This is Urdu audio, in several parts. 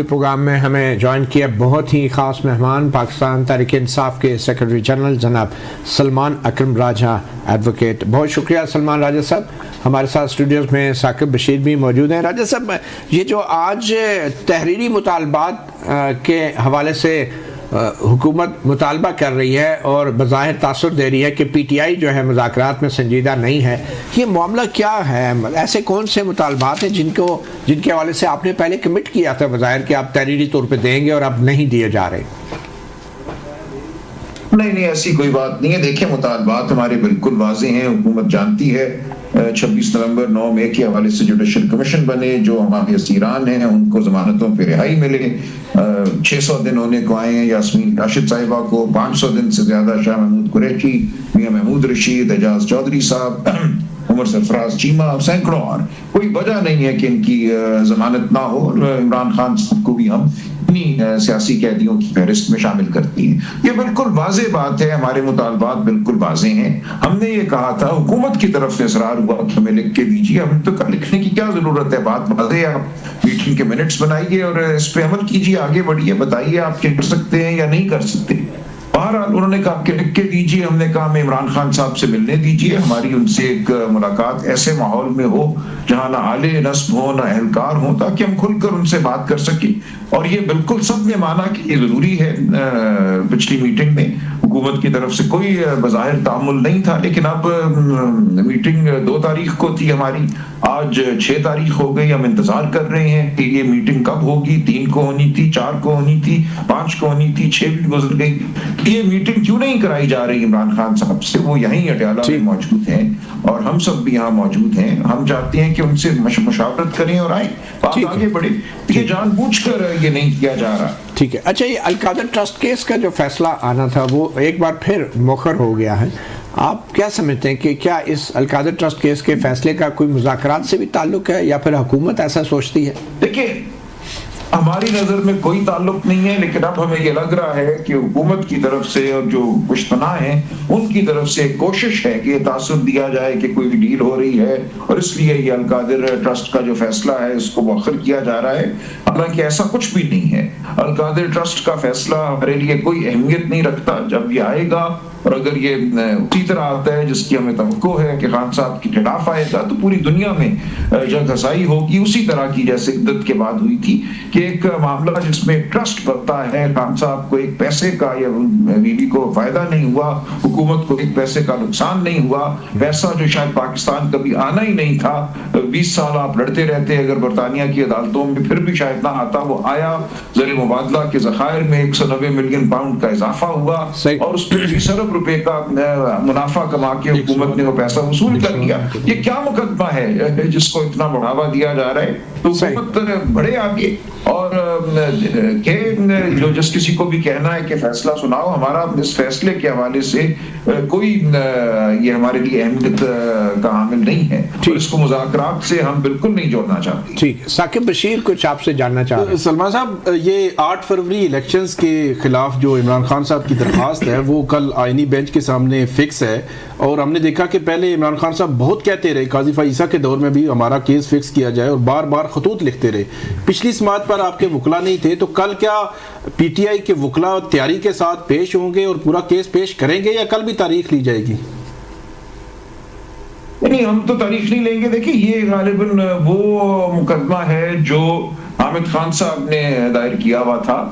پروگرام میں ہمیں جوائن کیا بہت ہی خاص مہمان پاکستان تحریک انصاف کے سیکرٹری جنرل جناب سلمان اکرم راجہ ایڈوکیٹ. بہت شکریہ سلمان راجہ صاحب. ہمارے ساتھ اسٹوڈیوز میں ثاقب بشیر بھی موجود ہیں. راجہ صاحب، یہ جو آج تحریری مطالبات کے حوالے سے حکومت مطالبہ کر رہی ہے اور بظاہر تاثر دے رہی ہے کہ پی ٹی آئی جو ہے مذاکرات میں سنجیدہ نہیں ہے، یہ معاملہ کیا ہے؟ ایسے کون سے مطالبات ہیں جن کے حوالے سے آپ نے پہلے کمٹ کیا تھا بظاہر کہ آپ تحریری طور پہ دیں گے اور اب نہیں دیے جا رہے؟ نہیں، ایسی کوئی بات نہیں ہے. دیکھیں، مطالبات ہمارے بالکل واضح ہیں. حکومت جانتی ہے 26 نومبر 9 مئی کے حوالے سے جوڈیشل کمیشن بنے، جو ہمارے اسیران ہیں ان کو ضمانتوں پہ رہائی ملے. 600 دن ہونے کو آئے ہیں یاسمین راشد صاحبہ کو، 500 دن سے زیادہ شاہ محمود قریشی، میاں محمود رشید، اعجاز چودھری صاحب، عمر سرفراز چیمہ، سینکڑوں اور. کوئی وجہ نہیں ہے کہ ان کی ضمانت نہ ہو. عمران خان صاحب کو بھی ہم سیاسی قیدیوں کی فہرست میں شامل کرتی ہیں. یہ بالکل واضح بات ہے. ہمارے مطالبات بالکل واضح ہیں. ہم نے یہ کہا تھا، حکومت کی طرف سے اصرار ہوا کہ ہمیں لکھ کے دیجیے. ہم تو لکھنے کی کیا ضرورت ہے؟ بات واضح ہے. آپ میٹنگ کے منٹس بنائیے اور اس پہ عمل کیجیے، آگے بڑھیے، بتائیے آپ کیا کر سکتے ہیں یا نہیں کر سکتے. بہرحال انہوں نے کہا کہ لکھ کے دیجیے. ہم نے کہا ہمیں عمران خان صاحب سے ملنے دیجیے. ہماری ان سے ایک ملاقات ایسے ماحول میں ہو جہاں نہ آلے نصب ہو نہ اہلکار ہو، تاکہ ہم کھل کر ان سے بات کر سکیں. اور یہ بالکل سب نے مانا کہ یہ ضروری ہے. پچھلی میٹنگ میں حکومت کی طرف سے کوئی بظاہر تعامل نہیں تھا، لیکن اب میٹنگ 2 تاریخ کو تھی ہماری، آج 6 تاریخ ہو گئی. ہم انتظار کر رہے ہیں کہ یہ میٹنگ کب ہوگی. 3 کو ہونی تھی، 4 کو ہونی تھی، 5 کو ہونی تھی، 6 بھی گزر گئی. یہ میٹنگ کیوں نہیں کرائی جا رہی عمران خان صاحب سے؟ وہ یہیں اٹیالہ میں موجود ہیں اور ہم سب بھی یہاں موجود ہیں. ہم چاہتے ہیں کہ ان سے مشاورت کریں اور آئیں، بات آگے بڑھے. یہ جان بوجھ کر یہ نہیں کیا جا رہا. ٹھیک ہے. اچھا، یہ القادر ٹرسٹ کیس کا جو فیصلہ آنا تھا وہ ایک بار پھر مؤخر ہو گیا ہے. آپ کیا سمجھتے ہیں کہ کیا اس القادر ٹرسٹ کیس کے فیصلے کا کوئی مذاکرات سے بھی تعلق ہے یا پھر حکومت ایسا سوچتی ہے؟ دیکھیں، ہماری نظر میں کوئی تعلق نہیں ہے، لیکن اب ہمیں یہ لگ رہا ہے کہ حکومت کی طرف سے اور جو پشتناہ ہیں ان کی طرف سے کوشش ہے کہ یہ تاثر دیا جائے کہ کوئی ڈیل ہو رہی ہے، اور اس لیے یہ القادر ٹرسٹ کا جو فیصلہ ہے اس کو مؤخر کیا جا رہا ہے. حالانکہ ایسا کچھ بھی نہیں ہے. القادر ٹرسٹ کا فیصلہ ہمارے لیے کوئی اہمیت نہیں رکھتا. جب یہ آئے گا اور اگر یہ اسی طرح آتا ہے جس کی ہمیں توقع ہے کہ خان صاحب کے خلاف آئے گا، تو پوری دنیا میں جنگ ہسائی ہوگی اسی طرح کی جیسے عدت کے بعد ہوئی تھی، کہ ایک معاملہ جس میں ٹرسٹ بنتا ہے، خان صاحب کو ایک پیسے کا یا بیوی کو فائدہ نہیں ہوا، حکومت کو ایک پیسے کا نقصان نہیں ہوا، پیسہ جو شاید پاکستان کبھی آنا ہی نہیں تھا. 20 سال آپ لڑتے رہتے اگر برطانیہ کی عدالتوں میں، پھر بھی شاید نہ آتا. وہ آیا، زر مبادلہ کے ذخائر میں 190 ملین پاؤنڈ کا اضافہ ہوا اور اس پہ 20 ارب روپے کا منافع کما کے حکومت نے وہ پیسہ وصول کر لیا. یہ کیا مقدمہ ہے جس کو اتنا بڑھاوا دیا جا رہا ہے؟ تو حکومت بڑھے آگے اور کہ جو جس کسی کو بھی کہنا ہے کہ فیصلہ سناؤ، ہمارا اس فیصلے کے حوالے سے کوئی یہ ہمارے لیے اہمیت کا حامل نہیں ہے. اس کو مذاکرات سے ہم بالکل نہیں جوڑنا چاہتے. ٹھیک. ثاقب بشیر کچھ آپ سے جاننا چاہ رہے ہیں. سلمان صاحب، یہ 8 فروری الیکشنز کے خلاف جو عمران خان صاحب کی درخواست ہے وہ کل آئینی بینچ کے سامنے فکس ہے، اور ہم نے دیکھا کہ پہلے عمران خان صاحب بہت کہتے رہے، قاضی فائزہ کے دور میں بھی ہمارا کیس فکس کیا جائے، اور بار بار خطوط لکھتے رہے. پچھلی سماعت پر آپ کے وکلا نہیں تھے، تو کل کیا پی ٹی آئی کے وکلا تیاری کے ساتھ پیش ہوں گے اور پورا کیس پیش کریں گے، یا کل بھی تاریخ لی جائے گی؟ نہیں، ہم تو تاریخ نہیں لیں گے. دیکھیں، یہ غالباً وہ مقدمہ ہے جو حامد خان صاحب نے دائر کیا ہوا تھا،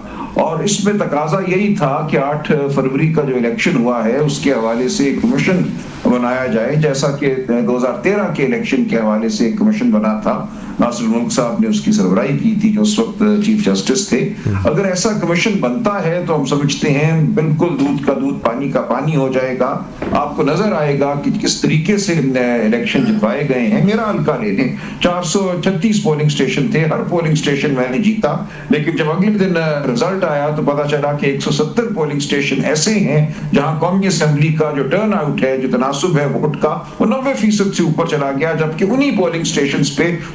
اور اس میں تقاضا یہی تھا کہ 8 فروری کا جو الیکشن ہوا ہے اس کے حوالے سے ایک کمیشن بنایا جائے، جیسا کہ 2013 کے الیکشن کے حوالے سے ایک کمیشن بنا تھا. ناصر الملک صاحب نے اس کی سربراہی کی تھی جو اس وقت چیف جسٹس تھے. اگر ایسا کمیشن بنتا ہے تو ہم سمجھتے ہیں بالکل دودھ کا دودھ پانی کا پانی ہو جائے گا. آپ کو نظر آئے گا کہ کس طریقے سے الیکشن جتوائے گئے ہیں. میرا حلقہ لے لیں، 436 پولنگ اسٹیشن تھے، ہر پولنگ اسٹیشن میں نے جیتا، لیکن جب اگلے دن رزلٹ آیا تو پتا چلا کہ 170 پولنگ اسٹیشن ایسے ہیں جہاں قومی اسمبلی کا جو ٹرن آؤٹ ہے، جو تناسب ہے ووٹ کا، وہ 90% سے اوپر چلا گیا، جبکہ انہی پولنگ اسٹیشنز پہ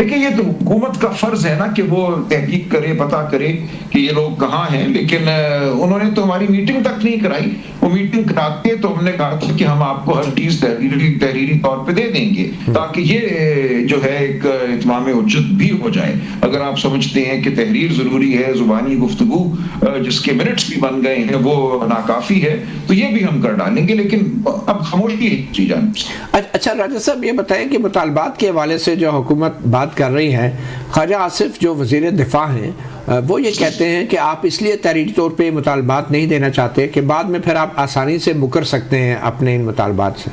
دیکھیں یہ تو حکومت کا فرض ہے نا کہ وہ تحقیق کرے، پتہ کرے کہ یہ لوگ کہاں ہیں، لیکن انہوں نے تو ہماری میٹنگ تک نہیں کرائی. وہ میٹنگ کراتے تو ہم نے کہا تھا کہ ہم آپ کو ہر چیز تحریری طور پہ دے دیں گے تاکہ یہ جو ہے ایک اتمام حجت بھی ہو جائے. اگر آپ سمجھتے ہیں کہ تحریر ضروری ہے، زبانی گفتگو جس کے منٹس بھی بن گئے ہیں وہ ناکافی ہے، تو یہ بھی ہم کر ڈالیں گے، لیکن اب خاموشی ہے جی جان. اچھا راجہ صاحب یہ بتائیں کہ مطالبات کے حوالے سے جو حکومت بات کر رہی ہے، خواجہ آصف جو وزیر دفاع ہیں وہ یہ کہتے ہیں کہ آپ اس لیے تحریری طور پہ مطالبات نہیں دینا چاہتے کہ بعد میں پھر آپ آسانی سے مکر سکتے ہیں اپنے ان مطالبات سے.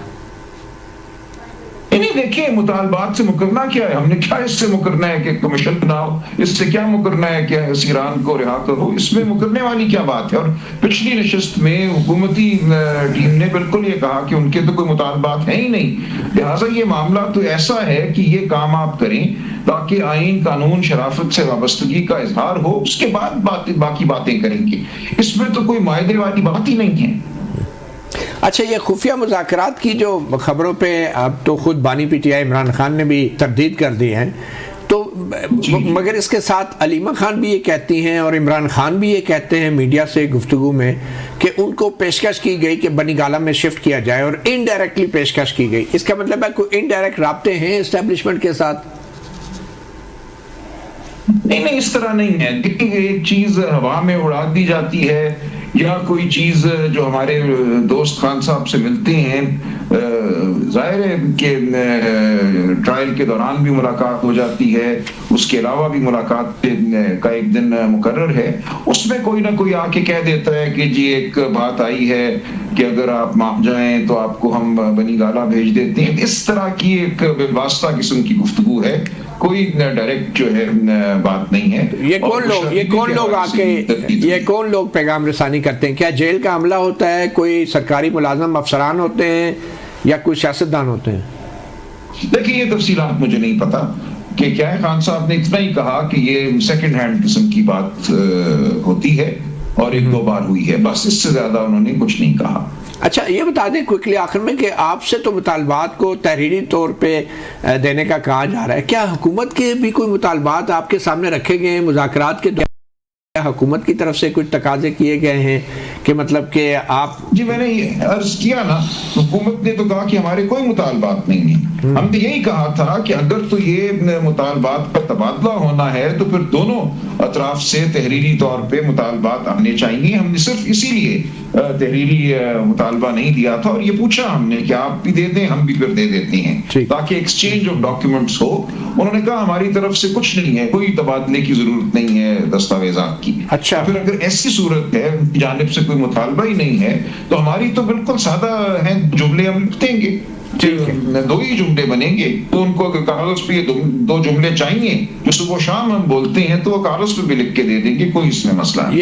نہیں دیکھیں مطالبات سے مکرنا کیا ہے، ہم نے کیا اس سے مکرنا ہے کہ کمیشن بناؤ، اس سے کیا مکرنا ہے کہ اسیران کو رہا کرو، اس میں مکرنے والی کیا بات ہے. اور پچھلی نشست میں حکومتی ٹیم نے بالکل یہ کہا کہ ان کے تو کوئی مطالبات ہیں ہی نہیں، لہٰذا یہ معاملہ تو ایسا ہے کہ یہ کام آپ کریں تاکہ آئین قانون شرافت سے وابستگی کا اظہار ہو، اس کے بعد باقی باتیں کریں گے. اس میں تو کوئی معاہدے والی بات ہی نہیں ہے. اچھا یہ خفیہ مذاکرات کی جو خبروں پہ اب تو خود بانی P T I Imran Khan نے بھی تردید کر دی ہے، تو مگر اس کے ساتھ علیمہ خان بھی یہ کہتی ہیں اور عمران خان بھی یہ کہتے ہیں میڈیا سے گفتگو میں کہ ان کو پیشکش کی گئی کہ بنی گالہ میں شفٹ کیا جائے اور انڈائریکٹلی پیشکش کی گئی. اس کا مطلب ہے کوئی انڈائریکٹ رابطے ہیں اسٹیبلشمنٹ کے ساتھ؟ نہیں اس طرح نہیں ہے. دیکھیں ایک چیز ہوا میں اڑا دی جاتی ہے یا کوئی چیز جو ہمارے دوست خان صاحب سے ملتے ہیں، ظاہر ہے کہ ٹرائل کے دوران بھی ملاقات ہو جاتی ہے، اس کے علاوہ بھی ملاقات کا ایک دن مقرر ہے، اس میں کوئی نہ کوئی آ کے کہہ دیتا ہے کہ جی ایک بات آئی ہے کہ اگر آپ مان جائیں تو آپ کو ہم بنی گالہ بھیج دیتے ہیں. اس طرح کی ایک واسطہ قسم کی گفتگو ہے، کوئی ڈائریکٹ جو ہے بات نہیں ہے. یہ کون لوگ پیغام رسانی کرتے ہیں؟ کیا جیل کا عملہ ہوتا ہے، کوئی سرکاری ملازم افسران ہوتے ہیں یا کوئی سیاستدان ہوتے ہیں؟ دیکھیں یہ تفصیلات مجھے نہیں پتا کہ کیا ہے. خان صاحب نے اتنا ہی کہا کہ یہ سیکنڈ ہینڈ قسم کی بات ہوتی ہے اور ایک دو بار ہوئی ہے، بس اس سے زیادہ انہوں نے کچھ نہیں کہا. اچھا یہ بتا دیں کوئکلی آخر میں کہ آپ سے تو مطالبات کو تحریری طور پہ دینے کا کہا جا رہا ہے، کیا حکومت کے بھی کوئی مطالبات آپ کے سامنے رکھے گئے ہیں مذاکرات کے دوران؟ حکومت کی طرف سے کچھ تقاضے کیے گئے ہیں کہ مطلب کہ آپ؟ جی میں نے یہ عرض کیا نا، حکومت نے تو کہا کہ ہمارے کوئی مطالبات نہیں ہیں. ہم نے یہی کہا تھا کہ اگر تو یہ مطالبات کا تبادلہ ہونا ہے تو پھر دونوں اطراف سے تحریری طور پہ مطالبات آنے چاہیے. ہم نے صرف اسی لیے تحریری مطالبہ نہیں دیا تھا اور یہ پوچھا ہم نے کہ آپ بھی دے دیں، ہم بھی پھر دے دیتے ہیں تاکہ ایکسچینج آف ڈاکیومنٹس ہو. انہوں نے کہا ہماری طرف سے کچھ نہیں ہے، کوئی تبادلے کی ضرورت نہیں ہے دستاویزات کی. اچھا پھر اگر ایسی صورت ہے ان کی جانب سے کوئی مطالبہ ہی نہیں ہے تو ہماری تو بالکل سادہ ہیں جملے ہم لکھ دیں گے، دو ہی جملے بنیں گے. تو ان کو اگر کاغذ پہ دو جملے چاہیے جو صبح و شام ہم بولتے ہیں تو وہ کاغذ پہ بھی لکھ کے دے دیں گے، کوئی اس میں مسئلہ نہیں.